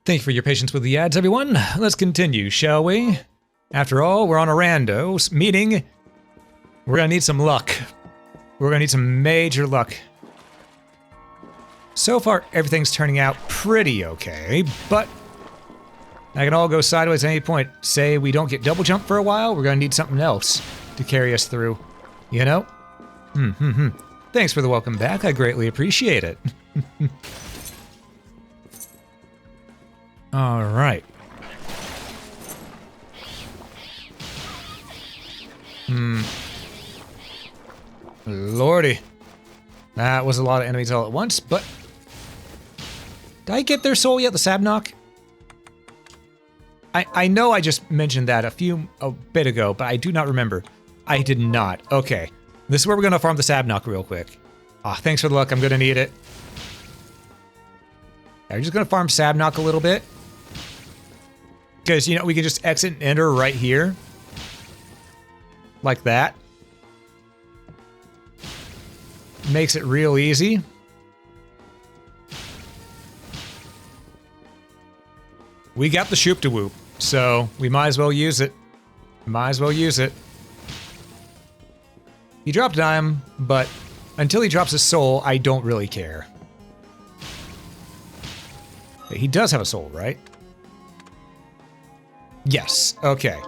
Thank you for your patience with the ads, everyone. Let's continue, shall we? After all, we're on a rando, meaning we're gonna need some luck. We're gonna need some major luck. So far, everything's turning out pretty okay, but that can all go sideways at any point. Say we don't get double jump for a while, we're gonna need something else to carry us through. You know? Thanks for the welcome back, I greatly appreciate it. Alright. Lordy. That was a lot of enemies all at once, but... Did I get their soul yet, the Sabnock? I know I just mentioned that a bit ago, but I do not remember. I did not. Okay. This is where we're gonna farm the Sabnock real quick. Thanks for the luck, I'm gonna need it. I'm just gonna farm Sabnock a little bit. Because, you know, we can just exit and enter right here. Like that. Makes it real easy. We got the shoop to whoop, so we might as well use it. Might as well use it. He dropped a dime, but until he drops his soul, I don't really care. But he does have a soul, right? Yes, okay.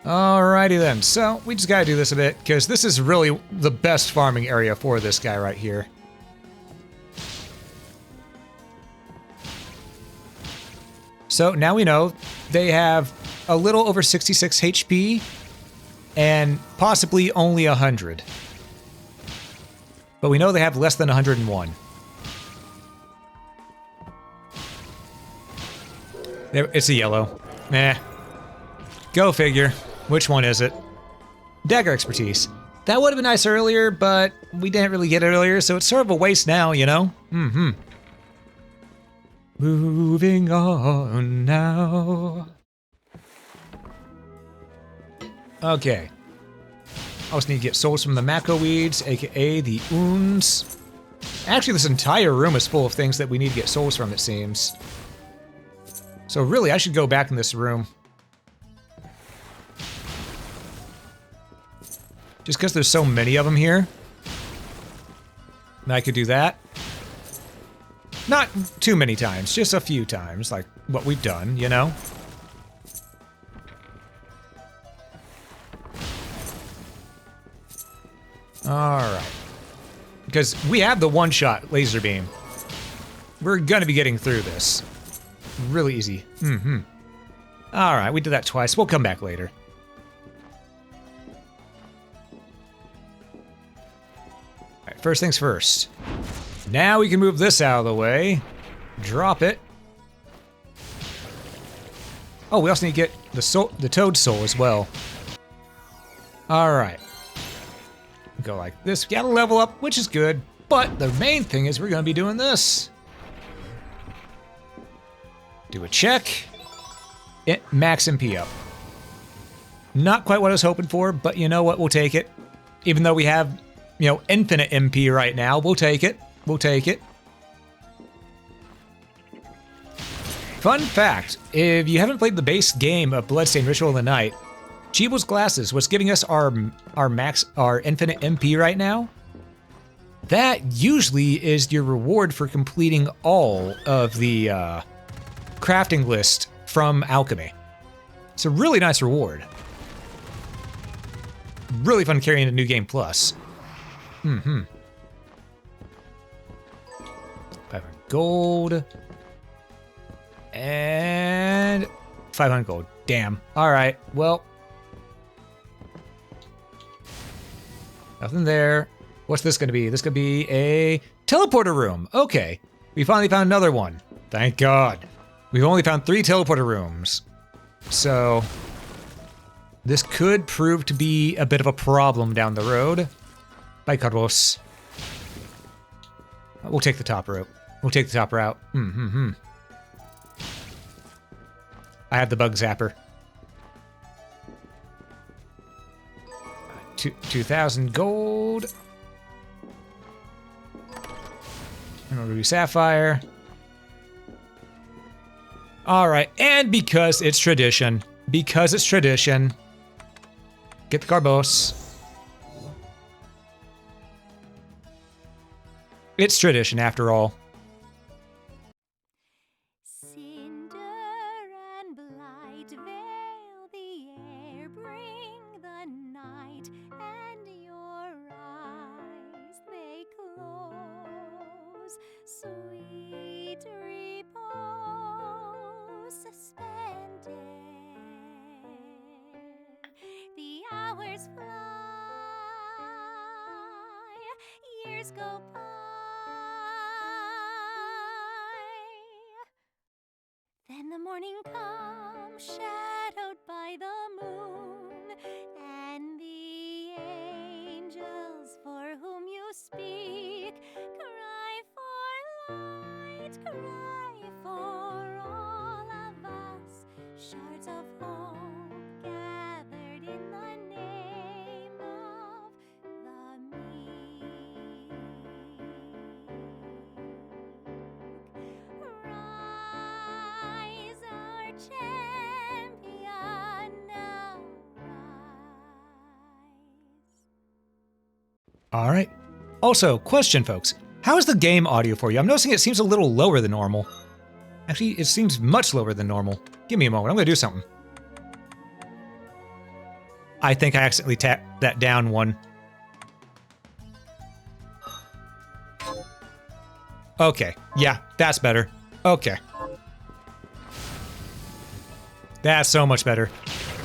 Alrighty then, so we just gotta do this a bit, because this is really the best farming area for this guy right here. So now we know they have a little over 66 HP and possibly only 100. But we know they have less than 101. It's a yellow. Nah. Go figure. Which one is it? Dagger expertise. That would have been nice earlier, but we didn't really get it earlier, so it's sort of a waste now, you know? Moving on now. Okay. I also need to get souls from the Mako weeds, aka the Oons. Actually, this entire room is full of things that we need to get souls from, it seems. So really, I should go back in this room. Just because there's so many of them here. And I could do that. Not too many times, just a few times, like what we've done, you know? Alright. Because we have the one-shot laser beam. We're gonna be getting through this. Really easy. Alright, we did that twice. We'll come back later. Alright, first things first. Now we can move this out of the way. Drop it. Oh, we also need to get the Toad Soul as well. Alright. Go like this. We gotta level up, which is good. But the main thing is we're gonna be doing this. Do a check. Max MP up. Not quite what I was hoping for, but you know what? We'll take it. Even though we have, you know, infinite MP right now, we'll take it. We'll take it. Fun fact, if you haven't played the base game of Bloodstained Ritual of the Night, Chibo's glasses, what's giving us our infinite MP right now, that usually is your reward for completing all of the crafting list from alchemy. It's a really nice reward. Really fun carrying a New Game Plus. 500 gold. And 500 gold. Damn. Alright, well. Nothing there. What's this gonna be? This could be a teleporter room. Okay. We finally found another one. Thank God. We've only found 3 teleporter rooms. So this could prove to be a bit of a problem down the road. Bye, Carlos. We'll take the top route. We'll take the top route. I have the bug zapper. 2,000 gold. I'm gonna do Sapphire. All right, and because it's tradition, get the Carbos. It's tradition after all. Cinder and blight veil the air, bring the night, and your eyes they close. Sweet repose suspended. The hours fly, years go by. Then the morning comes, shadowed by the moon, and the angels for whom you speak cry for light, cry for all of us, shards of hope gathered in the name of the meek. Rise, our champion, now rise. All right. Also, question, folks. How is the game audio for you? I'm noticing it seems a little lower than normal. Actually, it seems much lower than normal. Give me a moment. I'm going to do something. I think I accidentally tapped that down one. Okay. Yeah, that's better. Okay. That's so much better.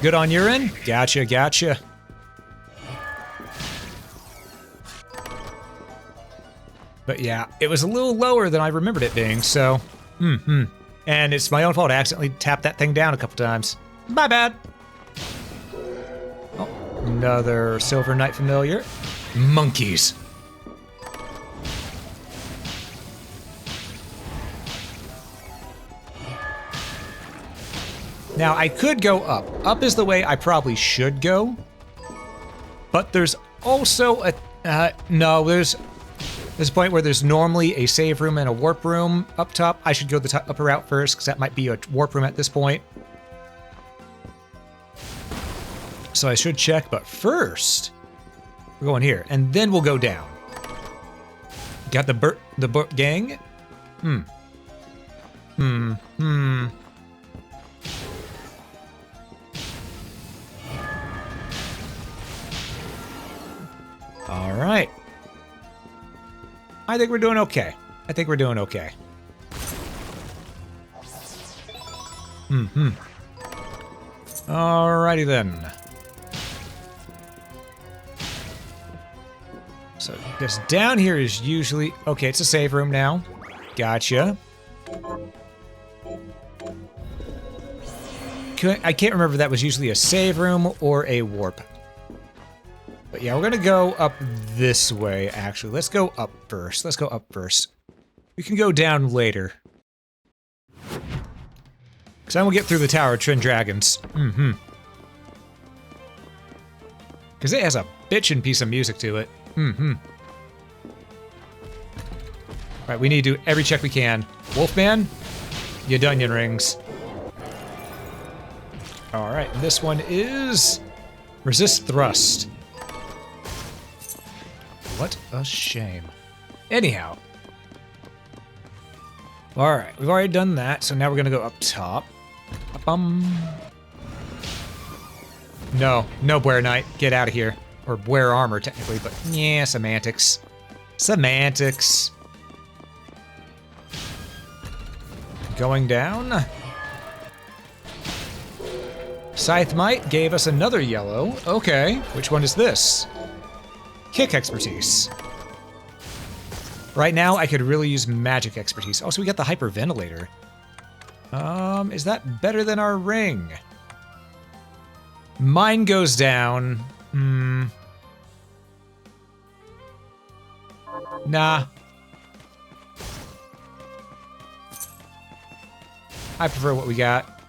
Good on your end? Gotcha, gotcha. But yeah, it was a little lower than I remembered it being, so... And it's my own fault. I accidentally tapped that thing down a couple times. My bad. Oh, another Silver Knight familiar. Monkeys. Now, I could go up. Up is the way I probably should go. But there's also a... no, there's a point where there's normally a save room and a warp room up top. I should go the upper route first, because that might be a warp room at this point. So I should check, but first, we're going here, and then we'll go down. Got the Burt gang? All right. I think we're doing okay. Alrighty then. So this down here is usually... Okay, it's a save room now. Gotcha. I can't remember if that was usually a save room or a warp. But yeah, we're gonna go up this way, actually. Let's go up first. We can go down later. Because then we'll get through the Tower of Twin Dragons. Because it has a bitchin' piece of music to it. Alright, we need to do every check we can. Wolfman, you Dunyan rings. Alright, and this one is... Resist Thrust. What a shame. Anyhow. Alright, we've already done that, so now we're gonna go up top. No, Bware Knight. Get out of here. Or Bware Armor, technically, but yeah, semantics. Semantics. Going down. Scythe Might gave us another yellow. Okay, which one is this? Kick expertise. Right now, I could really use magic expertise. Oh, so we got the hyperventilator. Is that better than our ring? Mine goes down. Nah. I prefer what we got.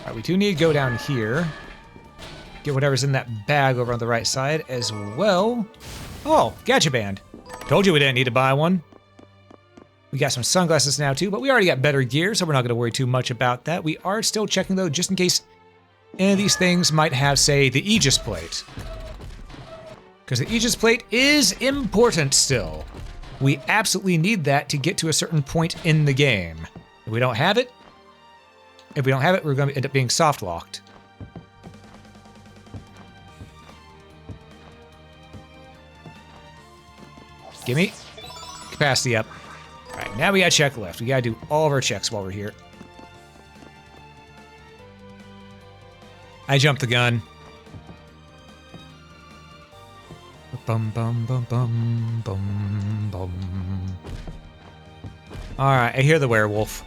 Alright, We do need to go down here. Get whatever's in that bag over on the right side as well. Oh, gadget band. Told you we didn't need to buy one. We got some sunglasses now too, but we already got better gear, so we're not going to worry too much about that. We are still checking though, just in case any of these things might have, say, the Aegis plate. Because the Aegis plate is important still. We absolutely need that to get to a certain point in the game. If we don't have it, we're going to end up being soft locked. Gimme. Capacity up. Alright, now we got check left. We gotta do all of our checks while we're here. I jumped the gun. Bum bum bum bum bum bum. Alright, I hear the werewolf.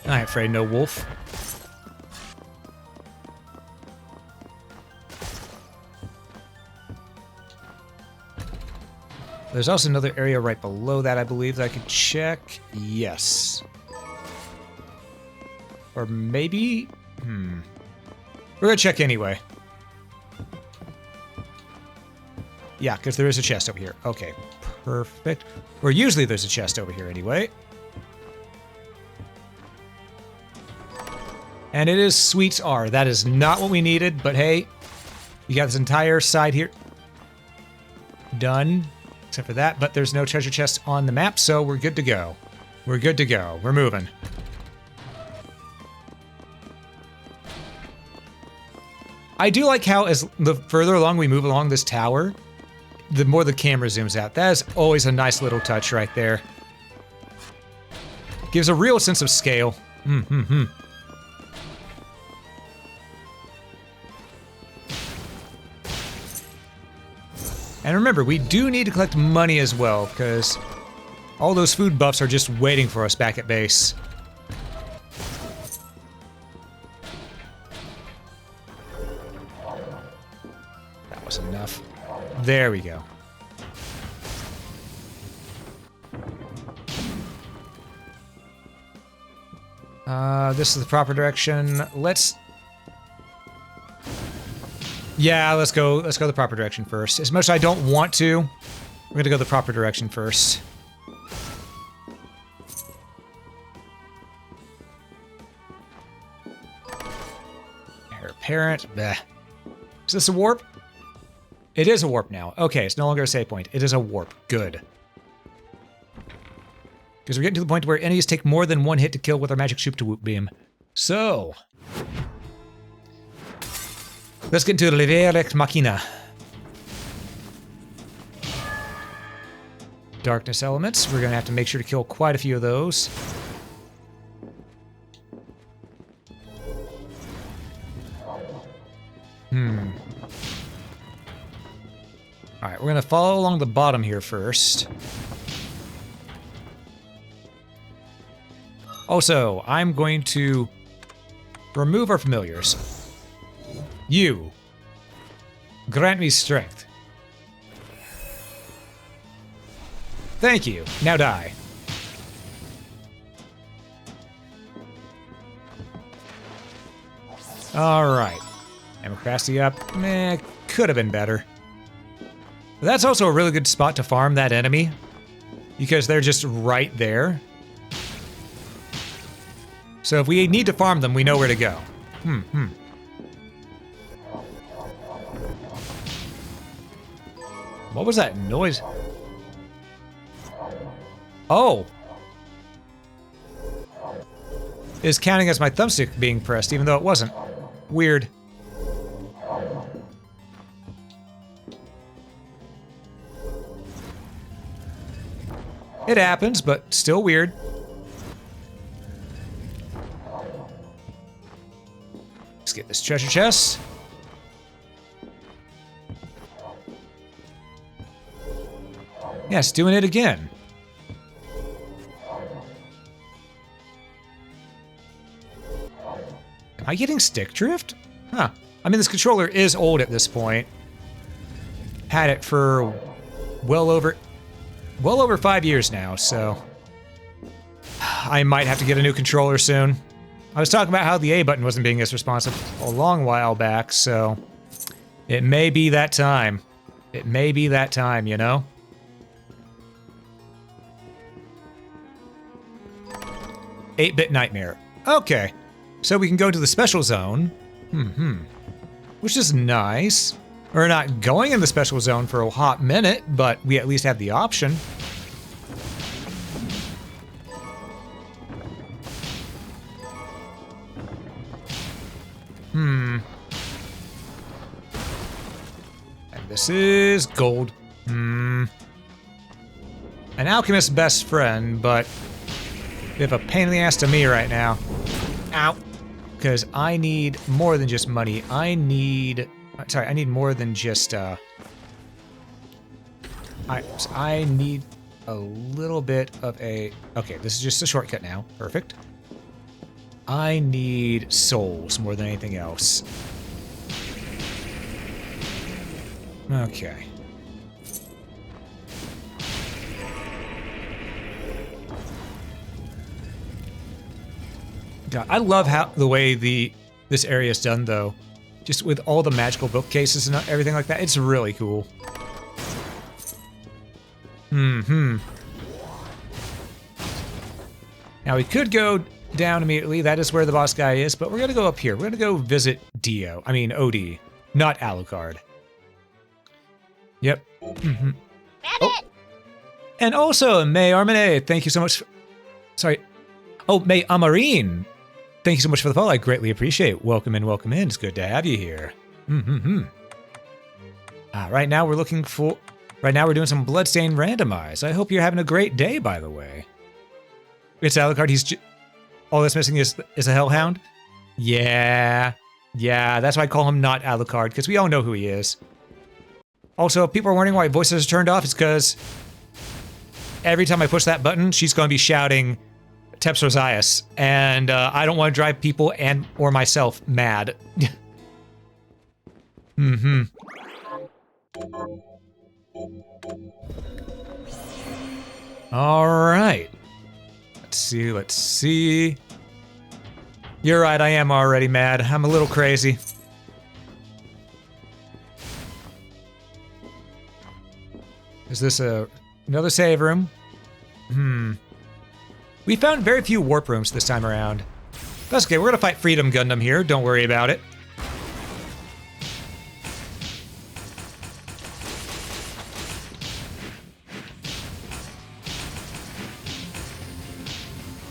I ain't afraid no wolf. There's also another area right below that, I believe, that I could check. Yes. Or maybe... We're gonna check anyway. Yeah, because there is a chest over here. Okay, perfect. Or usually there's a chest over here anyway. And it is Sweets R. That is not what we needed, but hey, you got this entire side here done. Except for that, but there's no treasure chest on the map, so we're good to go. We're good to go. We're moving. I do like how as the further along we move along this tower, the more the camera zooms out. That is always a nice little touch right there. Gives a real sense of scale. And remember, we do need to collect money as well, because all those food buffs are just waiting for us back at base. That was enough. There we go. This is the proper direction. Yeah, let's go the proper direction first. As much as I don't want to, we're gonna go the proper direction first. Heir apparent. Bleh. Is this a warp? It is a warp now. Okay, it's no longer a save point. It is a warp. Good. Because we're getting to the point where enemies take more than one hit to kill with our magic shoop to whoop beam. So... let's get into the Leverect Machina. Darkness elements. We're going to have to make sure to kill quite a few of those. Alright, we're going to follow along the bottom here first. Also, I'm going to remove our familiars. You. Grant me strength. Thank you. Now die. Alright. And capacity up. Could have been better. But that's also a really good spot to farm that enemy, because they're just right there. So if we need to farm them, we know where to go. What was that noise? Oh! It's counting as my thumbstick being pressed, even though it wasn't. Weird. It happens, but still weird. Let's get this treasure chest. Yes, doing it again. Am I getting stick drift? Huh. I mean, this controller is old at this point. Had it for well over well over 5 years now, so I might have to get a new controller soon. I was talking about how the A button wasn't being as responsive a long while back, so it may be that time. It may be that time, you know? 8-bit nightmare. Okay, so we can go to the special zone. Which is nice. We're not going in the special zone for a hot minute, but we at least have the option. And this is gold. An alchemist's best friend, but they have a pain in the ass to me right now. Ow. Because I need more than just money. I need more than just, I need a little bit of a... Okay, this is just a shortcut now. Perfect. I need souls more than anything else. Okay. God, I love how the way this area is done, though. Just with all the magical bookcases and everything like that. It's really cool. Now we could go down immediately. That is where the boss guy is, but we're gonna go up here. We're gonna go visit Dio. I mean, OD, not Alucard. Yep. Oh. And also, May Armane, thank you so much. Sorry. Oh, May Amarine. Thank you so much for the follow. I greatly appreciate it. Welcome in, welcome in. It's good to have you here. Right now we're looking for... Right now we're doing some Bloodstained Randomize. I hope you're having a great day, by the way. It's Alucard. He's... All that's missing is a Hellhound? Yeah. Yeah, that's why I call him not Alucard, because we all know who he is. Also, if people are wondering why voices are turned off, it's because every time I push that button, she's going to be shouting Teps Rosias, and I don't want to drive people and or myself mad. All right. Let's see. You're right, I am already mad. I'm a little crazy. Is this another save room? We found very few warp rooms this time around. That's okay, we're gonna fight Freedom Gundam here, don't worry about it.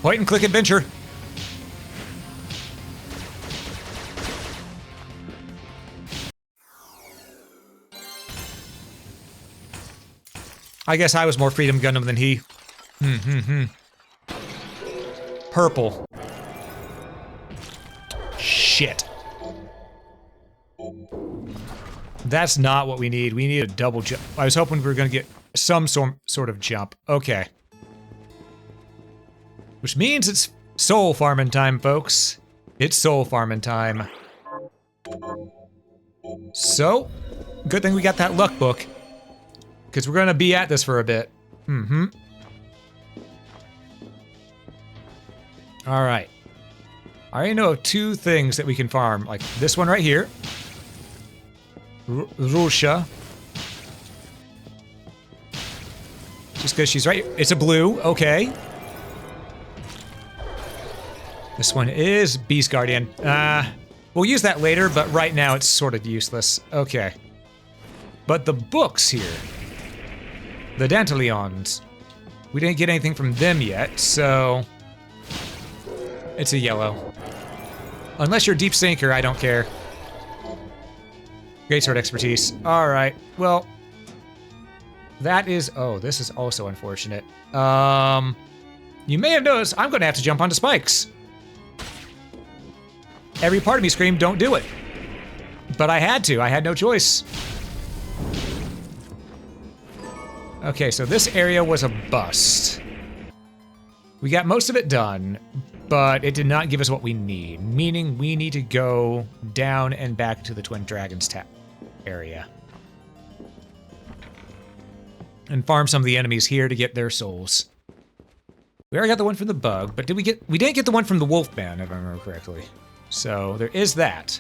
Point and click adventure. I guess I was more Freedom Gundam than he. Purple. Shit. That's not what we need. We need a double jump. I was hoping we were going to get some sort of jump. Okay. Which means it's soul farming time, folks. It's soul farming time. So, good thing we got that luck book. Because we're going to be at this for a bit. Alright. I already know of two things that we can farm. Like this one right here. Rusha. Just because she's right. It's a blue. Okay. This one is Beast Guardian. We'll use that later, but right now it's sort of useless. Okay. But the books here. The Dantaleons. We didn't get anything from them yet, so... It's a yellow. Unless you're Deep Sinker, I don't care. Great sword expertise. Alright, well... That is... Oh, this is also unfortunate. You may have noticed I'm gonna have to jump onto spikes. Every part of me screamed, don't do it. But I had to, I had no choice. Okay, so this area was a bust. We got most of it done, but it did not give us what we need, meaning we need to go down and back to the Twin Dragons area. and farm some of the enemies here to get their souls. We already got the one from the bug, but we didn't get the one from the Wolfman, if I remember correctly. So there is that.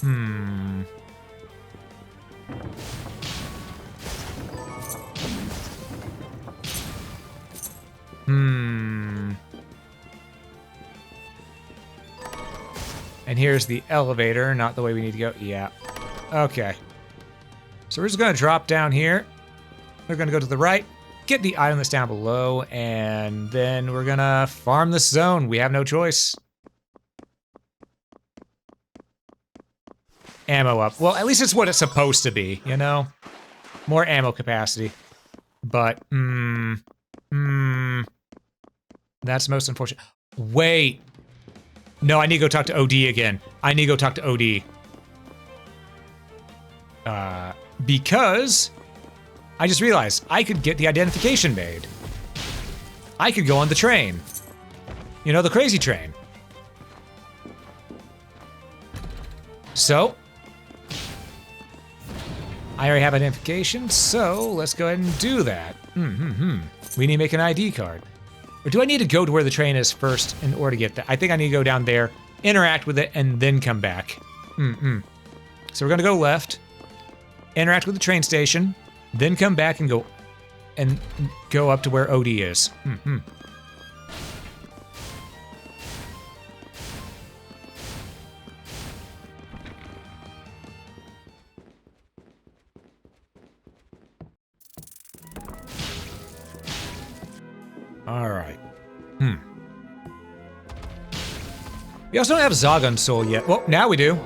Hmm. And here's the elevator, not the way we need to go. Yeah. Okay. So we're just gonna drop down here. We're gonna go to the right, get the item that's down below, and then we're gonna farm this zone. We have no choice. Ammo up. Well, at least it's what it's supposed to be, you know? More ammo capacity. But, that's most unfortunate. Wait. No, I need to go talk to OD again. I need to go talk to OD. Because I just realized I could get the identification made. I could go on the train. You know, the crazy train. So, I already have identification, so let's go ahead and do that. We need to make an ID card. Or do I need to go to where the train is first in order to get that? I think I need to go down there, interact with it, and then come back. So we're gonna go left, interact with the train station, then come back and go up to where OD is. All right. We also don't have Zagon Soul yet. Well, now we do.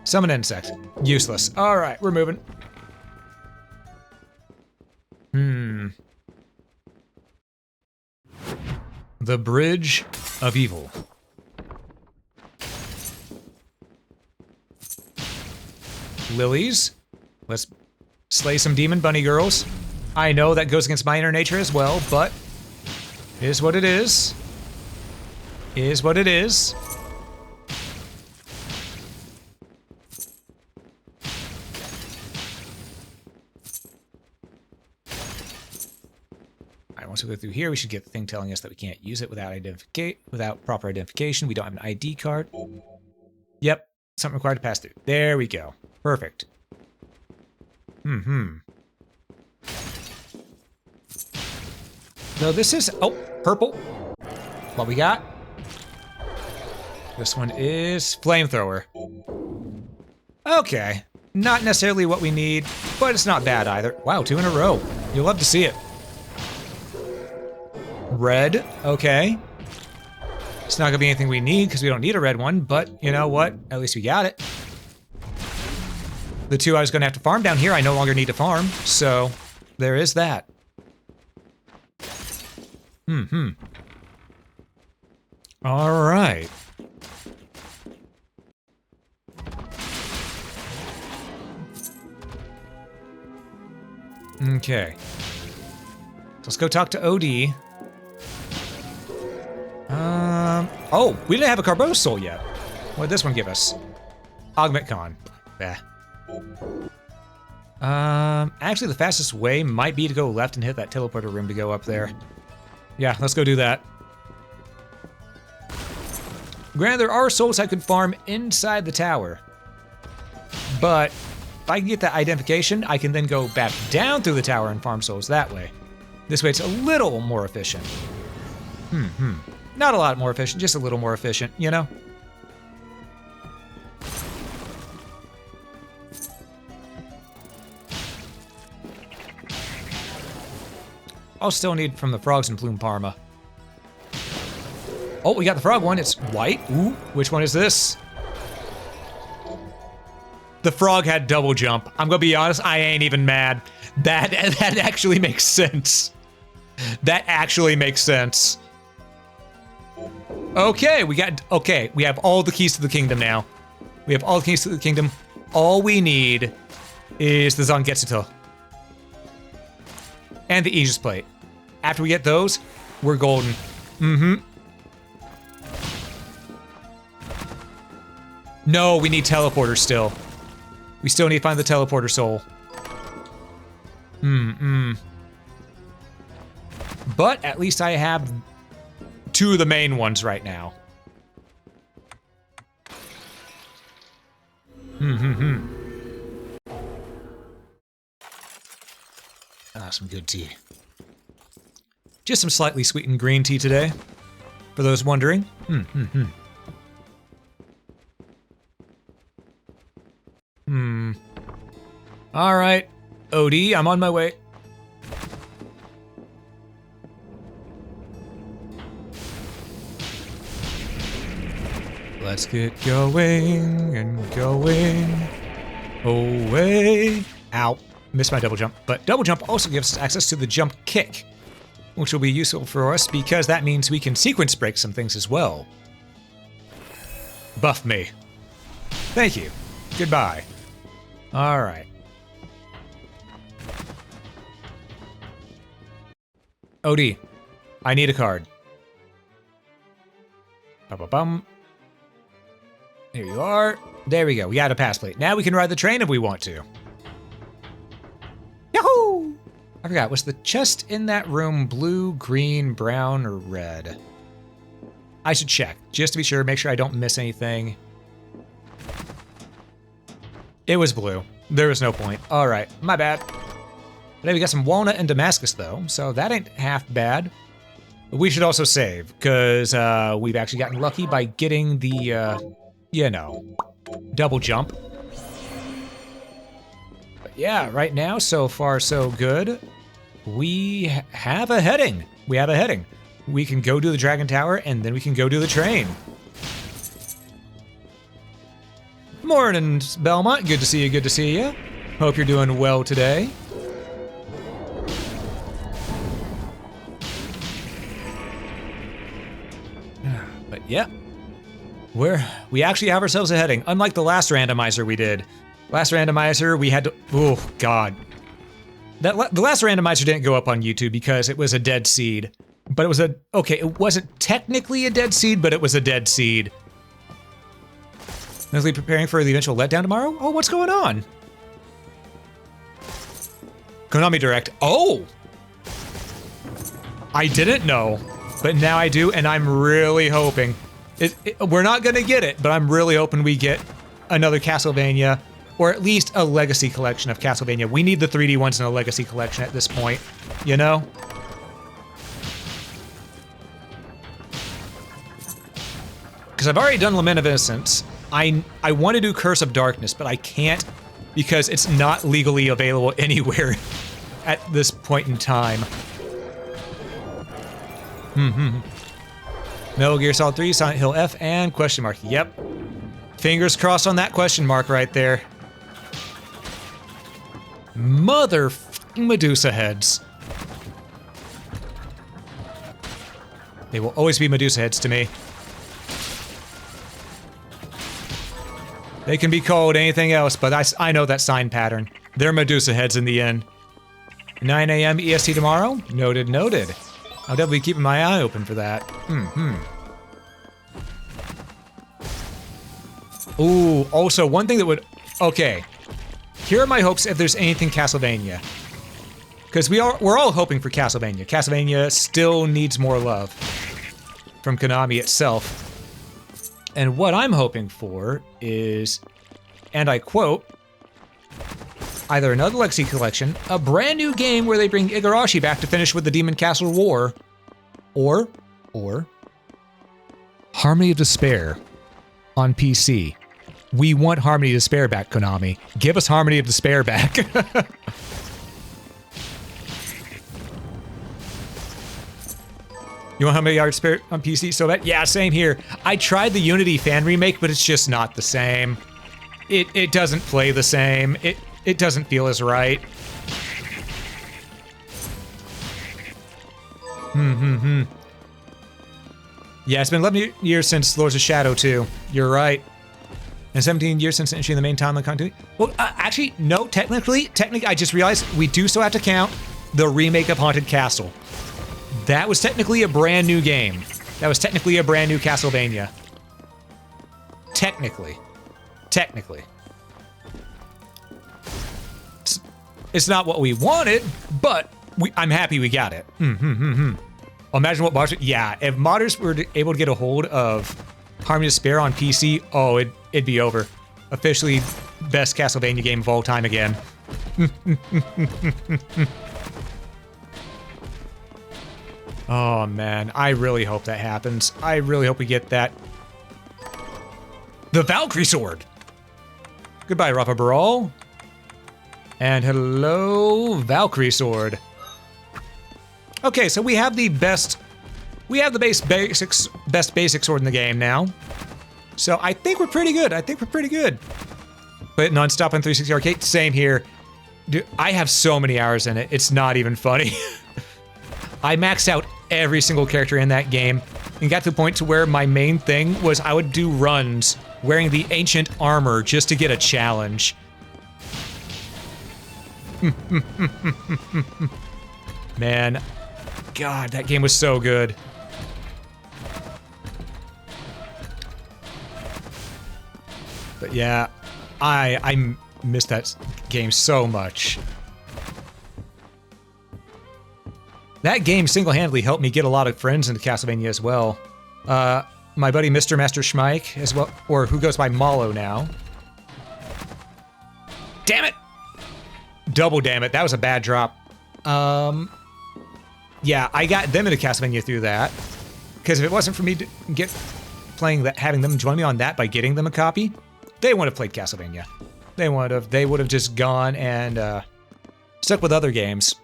Summon insect. Useless. All right, we're moving. The Bridge of Evil. Lilies. Let's slay some demon bunny girls. I know that goes against my inner nature as well, but it is what it is. It is what it is. Alright, once we go through here, we should get the thing telling us that we can't use it without proper identification. We don't have an ID card. Yep, something required to pass through. There we go. Perfect. So this is, oh, purple. What we got? This one is flamethrower. Okay, not necessarily what we need, but it's not bad either. Wow, 2 in a row. You'll love to see it. Red, okay. It's not gonna be anything we need because we don't need a red one, but you know what? At least we got it. The 2 I was gonna have to farm down here, I no longer need to farm, so there is that. All right. Okay. Let's go talk to OD. Oh, we didn't have a Carbose Soul yet. What did this one give us? Augment Con. Bah. Actually, the fastest way might be to go left and hit that teleporter room to go up there. Yeah, let's go do that. Granted, there are souls I could farm inside the tower. But if I can get that identification, I can then go back down through the tower and farm souls that way. This way it's a little more efficient. Not a lot more efficient, just a little more efficient, you know? I'll still need from the frogs in Plume Parma. Oh, we got the frog one. It's white. Ooh, which one is this? The frog had double jump. I'm gonna be honest, I ain't even mad. That actually makes sense. That actually makes sense. Okay, we have all the keys to the kingdom now. We have all the keys to the kingdom. All we need is the Zangetsuto. And the Aegis plate. After we get those, we're golden. No, we need teleporter still. We still need to find the teleporter soul. But at least I have 2 of the main ones right now. Ah, some good tea. Just some slightly sweetened green tea today, for those wondering. All right, OD, I'm on my way. Let's get going and going away. Ow, missed my double jump. But double jump also gives us access to the jump kick, which will be useful for us because that means we can sequence break some things as well. Buff me. Thank you. Goodbye. All right. OD, I need a card. Ba-ba-bum. Here you are. There we go. We got a pass plate. Now we can ride the train if we want to. Yahoo! I forgot. Was the chest in that room blue, green, brown, or red? I should check just to be sure. Make sure I don't miss anything. It was blue. There was no point. All right. My bad. Today we got some walnut and Damascus though, so that ain't half bad. We should also save because we've actually gotten lucky by getting the, you know, double jump. But yeah, right now, so far so good. We have a heading. We have a heading. We can go do the Dragon Tower and then we can go do the train. Morning, Belmont. Good to see you, good to see you. Hope you're doing well today. But yeah, we actually have ourselves a heading. Unlike the last randomizer we did. Last randomizer we had to, oh God. The last randomizer didn't go up on YouTube because it was a dead seed. But it was okay, it wasn't technically a dead seed, but it was a dead seed. Mentally preparing for the eventual letdown tomorrow? Oh, what's going on? Konami Direct. Oh! I didn't know, but now I do, and I'm really hoping. We're not gonna get it, but I'm really hoping we get another Castlevania, or at least a Legacy collection of Castlevania. We need the 3D ones in a Legacy collection at this point, you know? Because I've already done Lament of Innocence. I want to do Curse of Darkness, but I can't because it's not legally available anywhere at this point in time. Metal Gear Solid 3, Silent Hill F, and question mark. Yep. Fingers crossed on that question mark right there. Mother f***ing Medusa heads. They will always be Medusa heads to me. They can be called anything else, but I know that sign pattern. They're Medusa heads in the end. 9 a.m. EST tomorrow? Noted, noted. I'll definitely be keeping my eye open for that. Ooh, also one thing that would... Okay. Here are my hopes if there's anything Castlevania. Because we're all hoping for Castlevania. Castlevania still needs more love from Konami itself. And what I'm hoping for is, and I quote, either another Legacy collection, a brand new game where they bring Igarashi back to finish with the Demon Castle War, or Harmony of Despair on PC. We want Harmony of Despair back, Konami. Give us Harmony of Despair back. You want Harmony of Despair on PC so bad? Yeah, same here. I tried the Unity fan remake, but it's just not the same. It doesn't play the same. It doesn't feel as right. Yeah, it's been 11 years since Lords of Shadow 2. You're right. And 17 years since entering the main timeline continuity. Well, actually, no, technically, I just realized we do still have to count the remake of Haunted Castle. That was technically a brand new game. That was technically a brand new Castlevania. Technically. Technically. It's not what we wanted, but I'm happy we got it. Imagine what modders... Yeah, if modders were able to get a hold of Harmony of Despair on PC, oh, it'd be over. Officially best Castlevania game of all time again. Oh, man. I really hope that happens. I really hope we get that. The Valkyrie Sword! Goodbye, Rafa Baral. And hello, Valkyrie Sword. Okay, so we have the best... We have the best basic sword in the game now. So I think we're pretty good. But non-stop on 360 Arcade, same here. Dude, I have so many hours in it. It's not even funny. I maxed out every single character in that game and got to the point to where my main thing was I would do runs wearing the ancient armor just to get a challenge. Man, God, that game was so good. But yeah, I missed that game so much. That game single-handedly helped me get a lot of friends into Castlevania as well. My buddy Mr. Master Schmeich as well, or who goes by Malo now. Damn it! Double damn it, that was a bad drop. Yeah, I got them into Castlevania through that. Because if it wasn't for me to playing that, having them join me on that by getting them a copy, they wouldn't have played Castlevania. They would have just gone and stuck with other games.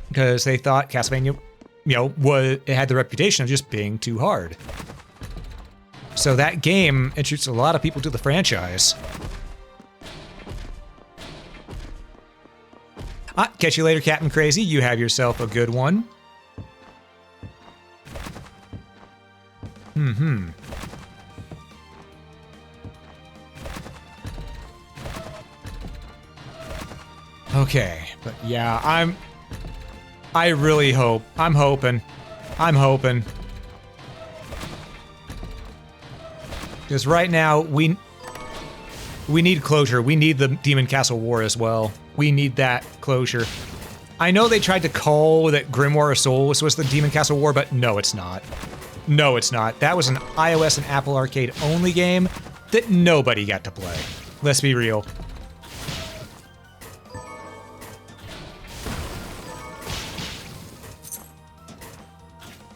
Because they thought Castlevania, it had the reputation of just being too hard. So that game introduced a lot of people to the franchise. Catch you later, Captain Crazy. You have yourself a good one. Okay, but yeah, I'm hoping. Because right now, we need closure. We need the Demon Castle War as well. We need that closure. I know they tried to call that Grimoire of Souls was the Demon Castle War, but no, it's not. No, it's not. That was an iOS and Apple Arcade only game that nobody got to play. Let's be real.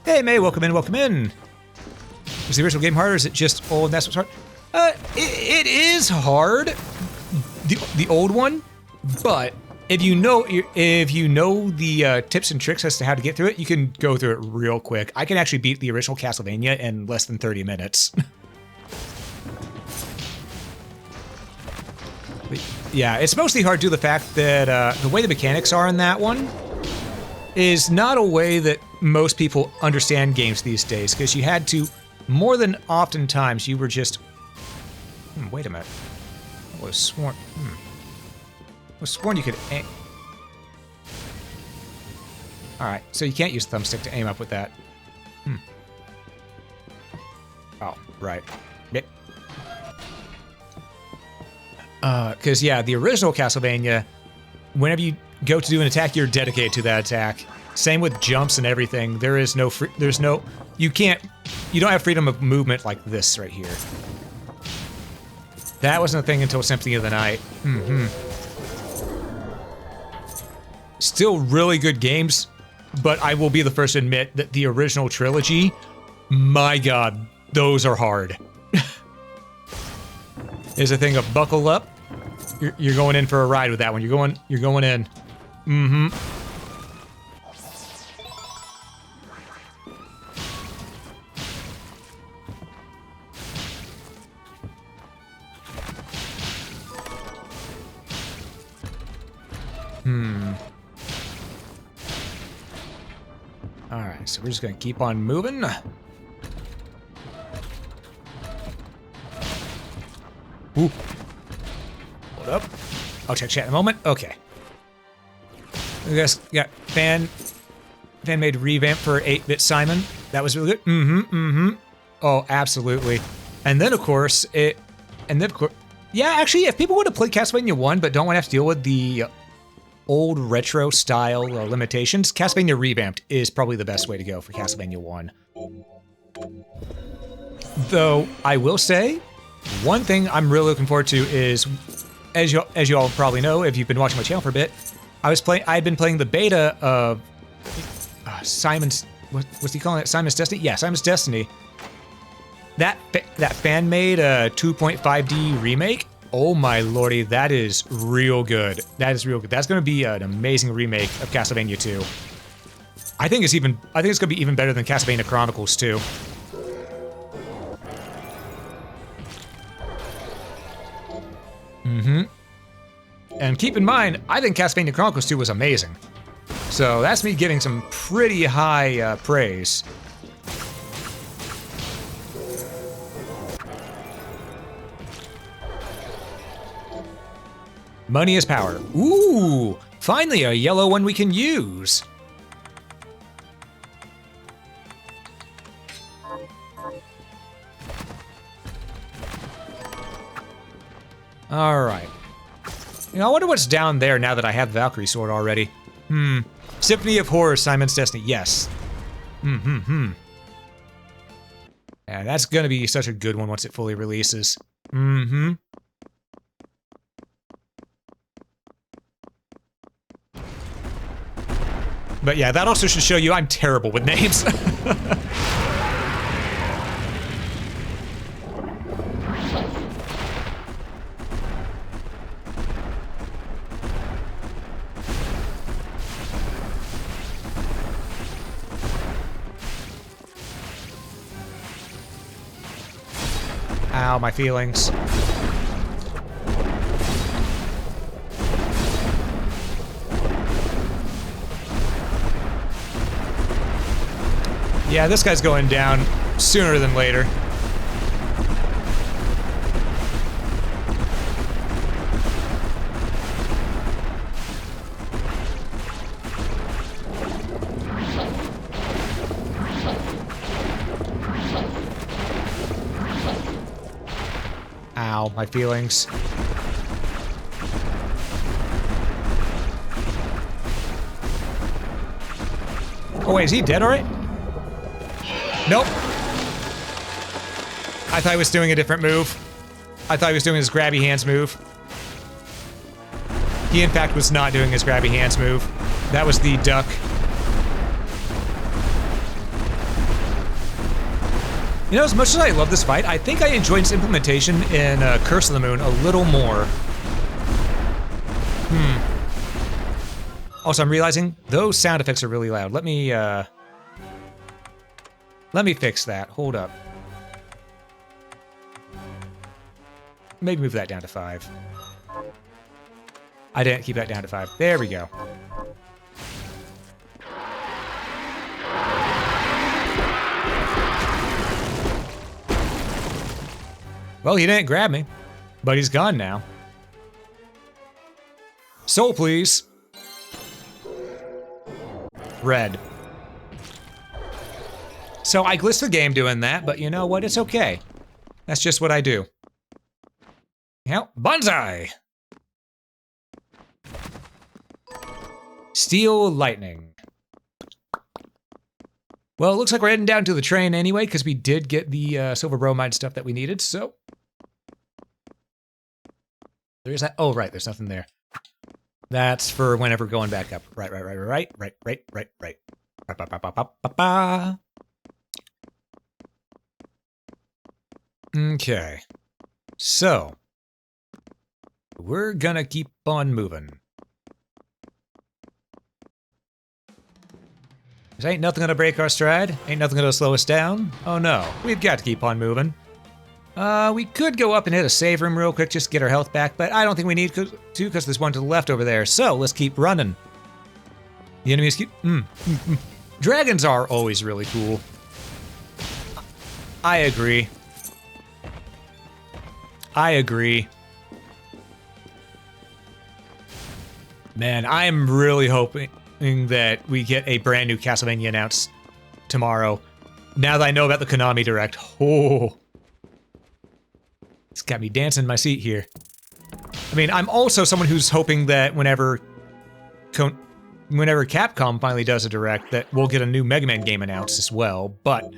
Hey, May, welcome in, welcome in. Is the original game hard, or is it just old and that's what's hard? It is hard, the old one, but if you know the tips and tricks as to how to get through it, you can go through it real quick. I can actually beat the original Castlevania in less than 30 minutes. Yeah, it's mostly hard due to the fact that the way the mechanics are in that one is not a way that most people understand games these days, because you had to, more than oftentimes, you were just... wait a minute. I was sworn... I was sworn you could aim... Alright, so you can't use the thumbstick to aim up with that. Oh, right. Yep. Because, yeah, the original Castlevania, whenever you go to do an attack, you're dedicated to that attack. Same with jumps and everything. There is no you don't have freedom of movement like this right here. That wasn't a thing until Symphony of the Night. Still really good games, but I will be the first to admit that the original trilogy, my God, those are hard. There's a thing of buckle up. You're going in for a ride with that one. You're going in. Alright, so we're just gonna keep on moving. Ooh. Hold up. I'll check chat in a moment. Okay. We guys got fan made revamp for 8-bit Simon. That was really good. Oh, absolutely. And then of course Yeah, actually, if people want to play Castlevania 1 but don't want to have to deal with the old retro style limitations, Castlevania Revamped is probably the best way to go for Castlevania 1. Though, I will say, one thing I'm really looking forward to is, as you all probably know, if you've been watching my channel for a bit, I'd been playing the beta of Simon's, what's he calling it? Simon's Destiny? Yeah, Simon's Destiny. That fan-made 2.5D remake, oh my lordy, that is real good. That is real good. That's going to be an amazing remake of Castlevania 2. I think it's going to be even better than Castlevania Chronicles 2. And keep in mind, I think Castlevania Chronicles 2 was amazing. So that's me giving some pretty high praise. Money is power. Ooh, finally a yellow one we can use. All right. You know, I wonder what's down there now that I have the Valkyrie sword already. Symphony of Horror, Simon's Destiny. Yes. Yeah, that's gonna be such a good one once it fully releases. But yeah, that also should show you I'm terrible with names. Ow, my feelings. Yeah, this guy's going down sooner than later. Ow, my feelings. Oh wait, is he dead already? Nope. I thought he was doing a different move. I thought he was doing his grabby hands move. He in fact was not doing his grabby hands move. That was the duck. You know, as much as I love this fight, I think I enjoyed its implementation in Curse of the Moon a little more. Also, I'm realizing those sound effects are really loud. Let me fix that. Hold up. Maybe move that down to 5. I didn't keep that down to 5. There we go. Well, he didn't grab me, but he's gone now. Soul, please. Red. So I glitched the game doing that, but you know what? It's okay. That's just what I do. Yep, Banzai! Steel Lightning. Well, it looks like we're heading down to the train anyway, because we did get the silver bromide stuff that we needed, so... There's that. Oh, right, there's nothing there. That's for whenever going back up. Right. Ba-ba-ba-ba-ba-ba. Okay. So, we're gonna keep on moving. There ain't nothing gonna break our stride. Ain't nothing gonna slow us down. Oh no, we've got to keep on moving. We could go up and hit a save room real quick just to get our health back, but I don't think we need to because there's one to the left over there. So let's keep running. The enemies keep... Dragons are always really cool. I agree. I agree. Man, I'm really hoping that we get a brand new Castlevania announced tomorrow. Now that I know about the Konami Direct. Oh. Got me dancing in my seat here. I mean, I'm also someone who's hoping that whenever Capcom finally does a direct, that we'll get a new Mega Man game announced as well, but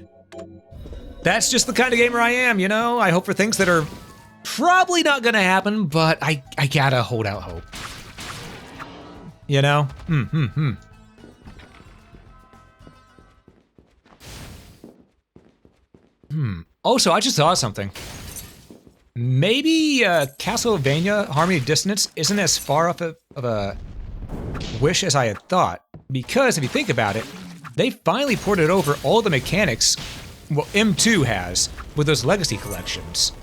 that's just the kind of gamer I am, you know? I hope for things that are probably not gonna happen, but I gotta hold out hope. You know? Also, I just thought of something. Maybe Castlevania Harmony of Dissonance isn't as far off of a wish as I had thought. Because if you think about it, they finally ported over all the mechanics, well, M2 has, with those legacy collections.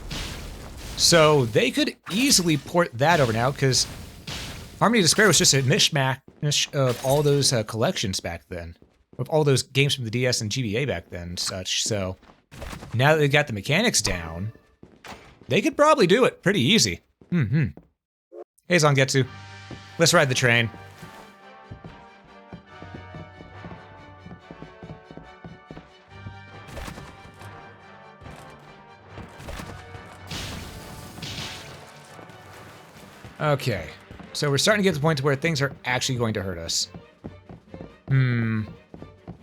So they could easily port that over now, because Harmony of Despair was just a mishmash of all those collections back then. Of all those games from the DS and GBA back then and such, so now that they've got the mechanics down, they could probably do it pretty easy. Hey, Zangetsu. Let's ride the train. Okay, so we're starting to get to the point where things are actually going to hurt us.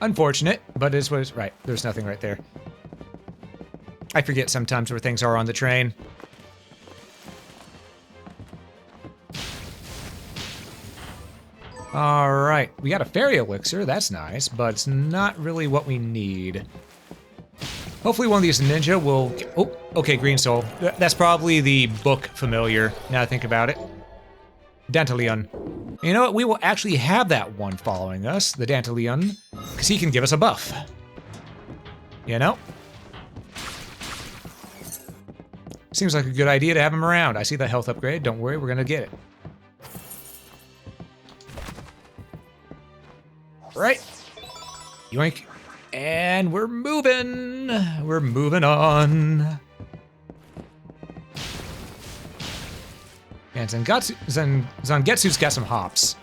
Unfortunate, but it is what it's right. There's nothing right there. I forget sometimes where things are on the train. Alright, we got a fairy elixir, that's nice, but it's not really what we need. Hopefully one of these ninja will... Oh, okay, green soul. That's probably the book familiar, now I think about it. Dantalion. You know what, we will actually have that one following us, the Dantalion, because he can give us a buff. You know? Seems like a good idea to have him around. I see that health upgrade. Don't worry, we're gonna get it. Right. Yoink. And we're moving. We're moving on. And Zangetsu's got some hops.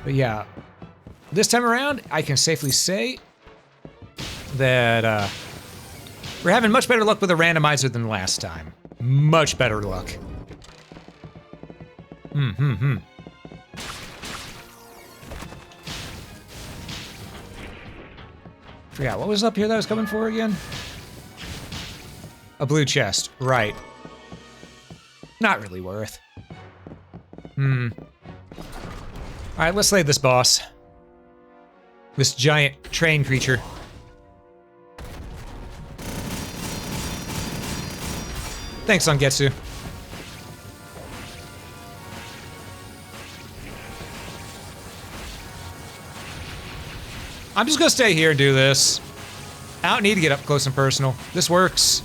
But yeah, this time around, I can safely say that we're having much better luck with the randomizer than last time. Much better luck. Forgot, what was up here that I was coming for again? A blue chest, right. Not really worth. Alright, let's slay this boss. This giant train creature. Thanks, Zangetsu. I'm just gonna stay here and do this. I don't need to get up close and personal. This works.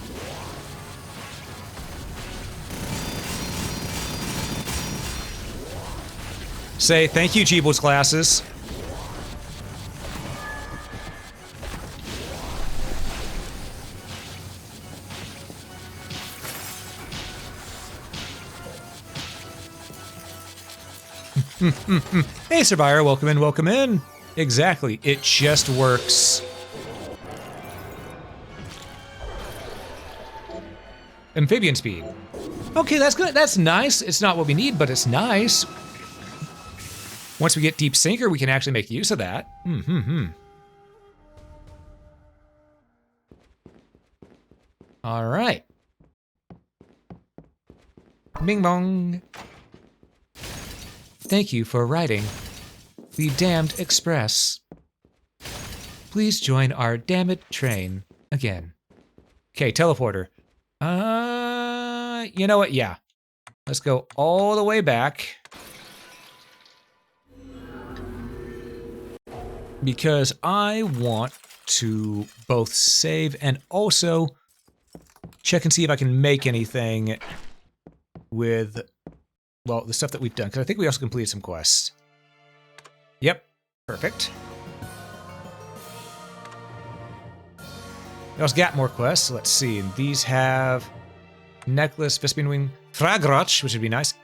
Say thank you, Jeebles classes. Hey, Survivor, welcome in, welcome in. Exactly, it just works. Amphibian speed. Okay, that's good. That's nice. It's not what we need, but it's nice. Once we get Deep Sinker, we can actually make use of that. All right. Bing bong. Thank you for riding the Damned Express. Please join our damned train again. Okay, teleporter. You know what? Yeah. Let's go all the way back. Because I want to both save and also check and see if I can make anything with, well, the stuff that we've done. Because I think we also completed some quests. Yep, perfect. We also got more quests. Let's see. These have necklace, Vespine wing, Fragrach, which would be nice.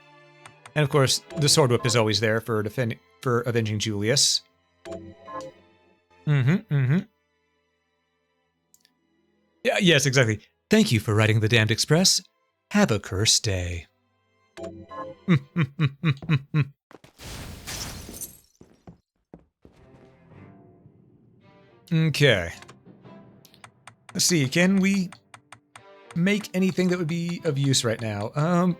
And of course, the sword whip is always there for for avenging Julius. Yeah, yes, exactly. Thank you for riding the Damned Express. Have a cursed day. Okay. Let's see, can we make anything that would be of use right now?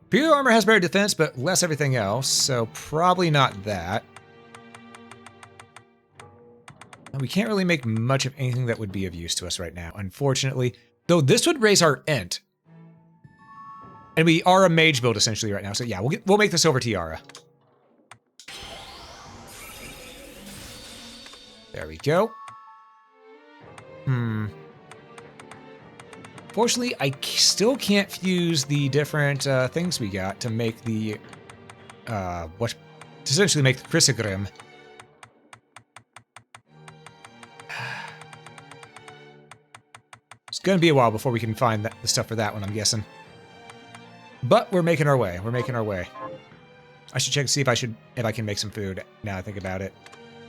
Pure armor has better defense, but less everything else, so probably not that. We can't really make much of anything that would be of use to us right now, unfortunately. Though this would raise our int. And we are a mage build essentially right now, so yeah, we'll make the Silver Tiara. There we go. Fortunately, I still can't fuse the different things we got to make the, to essentially make the Chrysogrim. It's gonna be a while before we can find the stuff for that one, I'm guessing. But we're making our way. We're making our way. I should check to see if I can make some food. Now I think about it.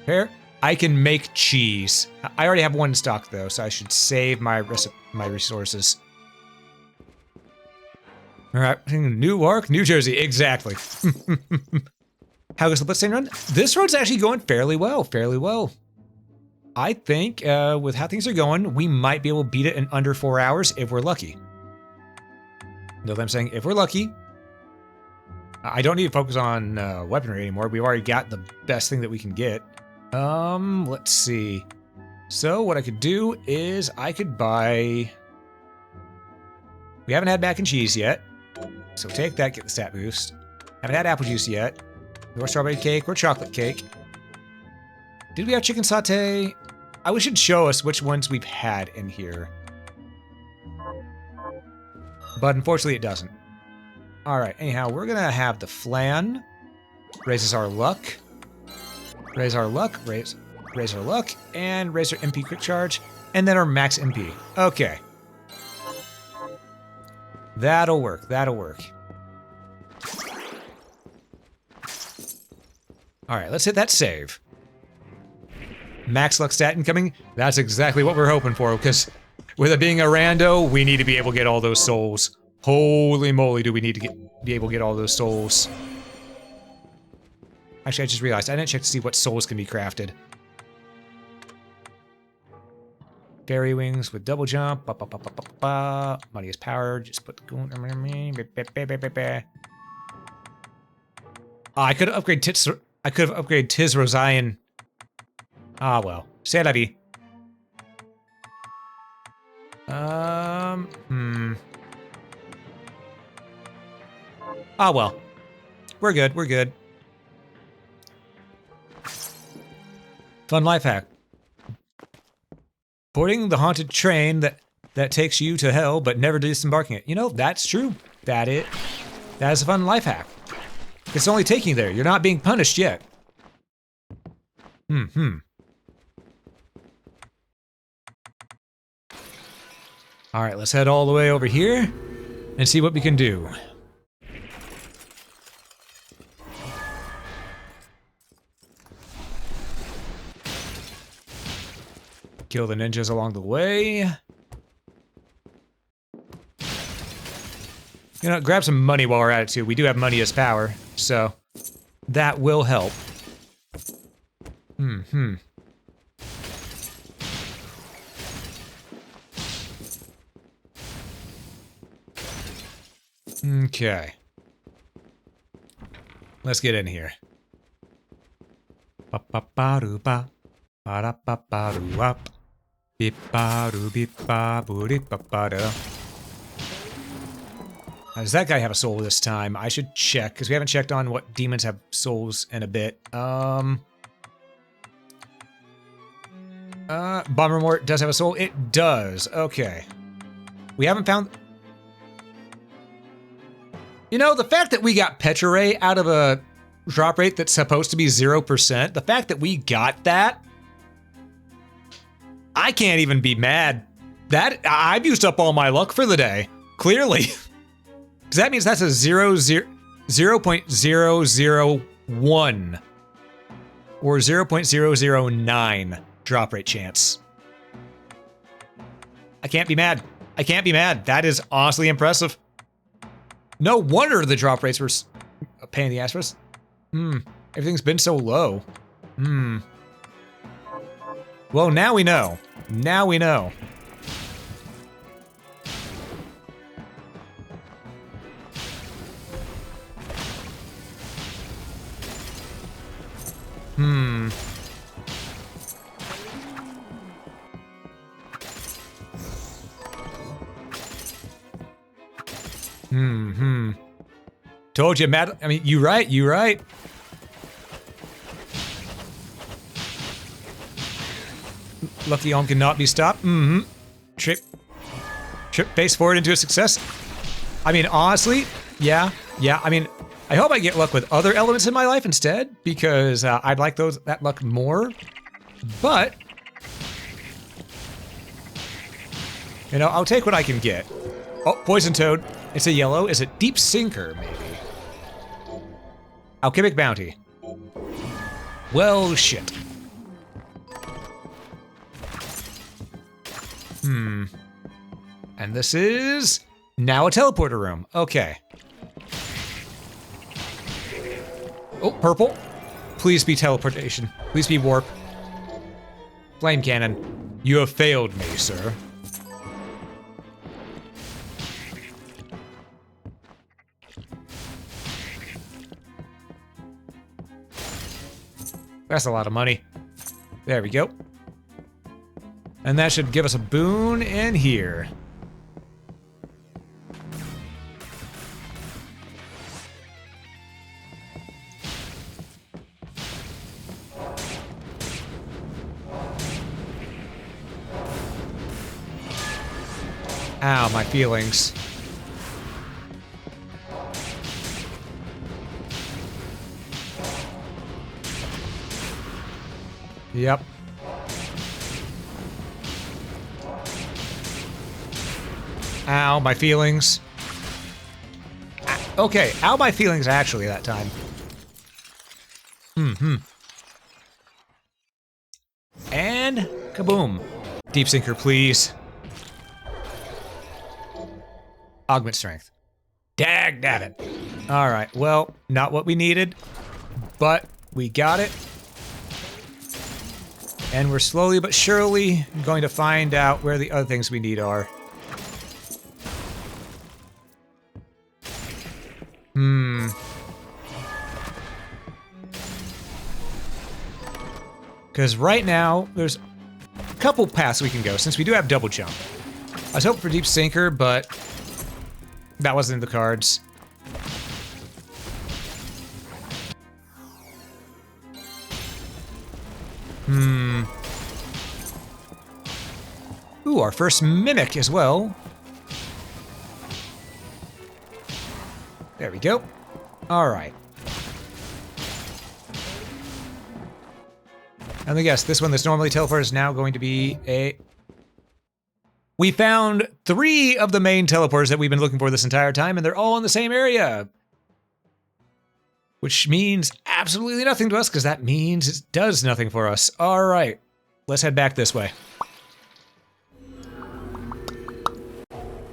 Here, I can make cheese. I already have one in stock though, so I should save my resources. All right, Newark, New Jersey, exactly. How goes the Bloodstained run? This road's actually going fairly well, I think with how things are going, we might be able to beat it in under 4 hours if we're lucky. You know what I'm saying? If we're lucky. I don't need to focus on weaponry anymore. We've already got the best thing that we can get. Let's see. So what I could do is I could buy... We haven't had mac and cheese yet. So take that, get the stat boost. Haven't had apple juice yet. Nor strawberry cake or chocolate cake. Did we have chicken sauté? I wish it'd show us which ones we've had in here. But unfortunately it doesn't. Alright, anyhow, we're gonna have the flan. Raises our luck. Raise our luck, raise our luck, and raise our MP quick charge, and then our max MP. Okay. That'll work, that'll work. Alright, let's hit that save. Max luck stat incoming. That's exactly what we're hoping for, because with it being a rando, we need to be able to get all those souls. Holy moly, do we need to be able to get all those souls. Actually, I just realized I didn't check to see what souls can be crafted. Fairy wings with double jump. Money is power. Just put the... I could have upgraded Tiz Rosian. Ah, well. C'est la vie. Ah, well. We're good, we're good. Fun life hack. Boarding the haunted train that takes you to hell, but never disembarking it. You know, that's true. That is a fun life hack. It's only taking you there. You're not being punished yet. All right, let's head all the way over here and see what we can do. Kill the ninjas along the way. You know, grab some money while we're at it too. We do have money as power, so that will help. Okay. Let's get in here. Ba-ba-ba-doo-ba. Ba-da-ba-ba-doo-wop. Beep-ba-doo-beep-ba-boo-dee-ba-ba-da. Does that guy have a soul this time? I should check, because we haven't checked on what demons have souls in a bit. Bombermort does have a soul? It does. Okay. We haven't found... You know, the fact that we got Petra Ray out of a drop rate that's supposed to be 0%, the fact that we got that... I can't even be mad. I've used up all my luck for the day. Clearly. Because that means that's a 0-0... 0.001 or 0.009 drop rate chance. I can't be mad. I can't be mad. That is honestly impressive. No wonder the drop rates were a pain in the ass for us. Everything's been so low. Well, now we know. Now we know. Told you, Matt. I mean, you right, you right. Lucky Elm cannot be stopped. Trip base forward into a success. I mean, honestly, yeah. I mean, I hope I get luck with other elements in my life instead, because I'd like that luck more. But, you know, I'll take what I can get. Oh, Poison Toad. It's a yellow. Is it Deep Sinker, maybe? Alchemic Bounty. Well, shit. And this is now a teleporter room. Okay. Oh, purple. Please be teleportation. Please be warp. Flame cannon. You have failed me, sir. That's a lot of money. There we go. And that should give us a boon in here. Ow, my feelings. Yep. Ow, my feelings. Okay, ow, my feelings actually that time. And kaboom. Deep Sinker, please. Augment strength. Dag nabbit. Alright, well, not what we needed, but we got it. And we're slowly but surely going to find out where the other things we need are. Because right now, there's a couple paths we can go, since we do have double jump. I was hoping for Deep Sinker, but that wasn't in the cards. Ooh, our first Mimic as well. There we go. Alright. And I guess this one that's normally teleported is now going to be a... We found 3 of the main teleporters that we've been looking for this entire time, and they're all in the same area. Which means absolutely nothing to us, because that means it does nothing for us. Alright, let's head back this way.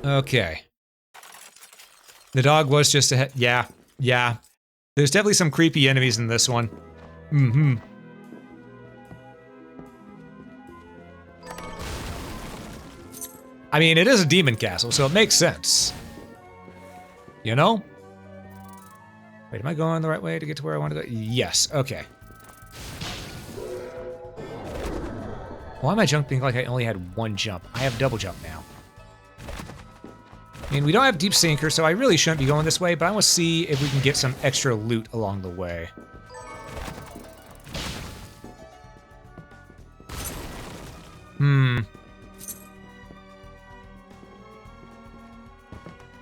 Okay. The dog was just ahead. Yeah. There's definitely some creepy enemies in this one. I mean, it is a demon castle, so it makes sense. You know? Wait, am I going the right way to get to where I want to go? Yes, okay. Why am I jumping like I only had 1 jump? I have double jump now. I mean, we don't have Deep Sinker, so I really shouldn't be going this way, but I want to see if we can get some extra loot along the way.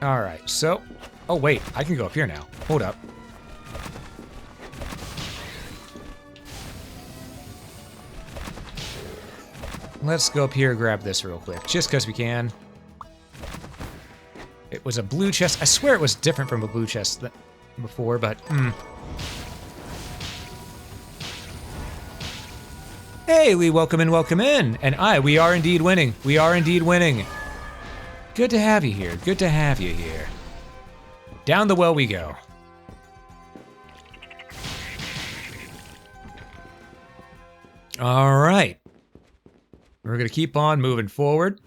Alright, so... Oh, wait, I can go up here now. Hold up. Let's go up here and grab this real quick, just because we can. It was a blue chest. I swear it was different from a blue chest. before, but Hey, Lee, welcome in, welcome in. And we are indeed winning. We are indeed winning. Good to have you here. Good to have you here. Down the well we go. All right. We're gonna keep on moving forward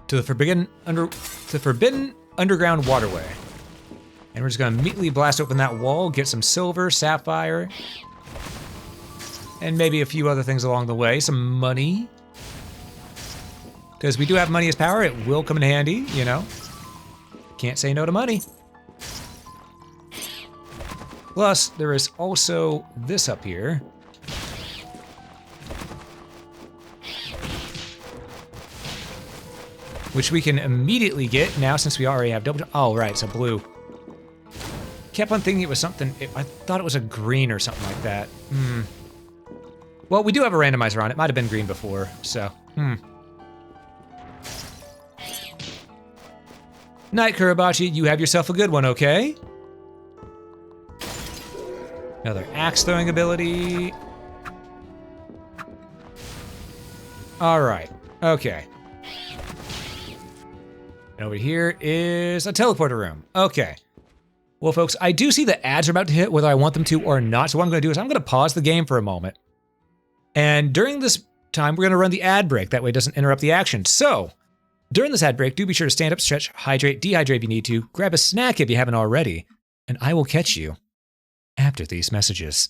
to the forbidden underground waterway. And we're just gonna immediately blast open that wall, get some silver, sapphire, and maybe a few other things along the way, some money. Because we do have money as power, it will come in handy, you know. Can't say no to money. Plus, there is also this up here. Which we can immediately get now since we already have double. Oh, right, it's a blue. Kept on thinking it was something, I thought it was a green or something like that. Well, we do have a randomizer on it. Might have been green before, so, Night, Kurabashi, you have yourself a good one, okay? Another axe throwing ability. All right, okay. And over here is a teleporter room. Okay. Well, folks, I do see the ads are about to hit, whether I want them to or not. So what I'm gonna do is I'm gonna pause the game for a moment. And during this time, we're gonna run the ad break. That way it doesn't interrupt the action. So, during this ad break, do be sure to stand up, stretch, hydrate, dehydrate if you need to, grab a snack if you haven't already, and I will catch you after these messages.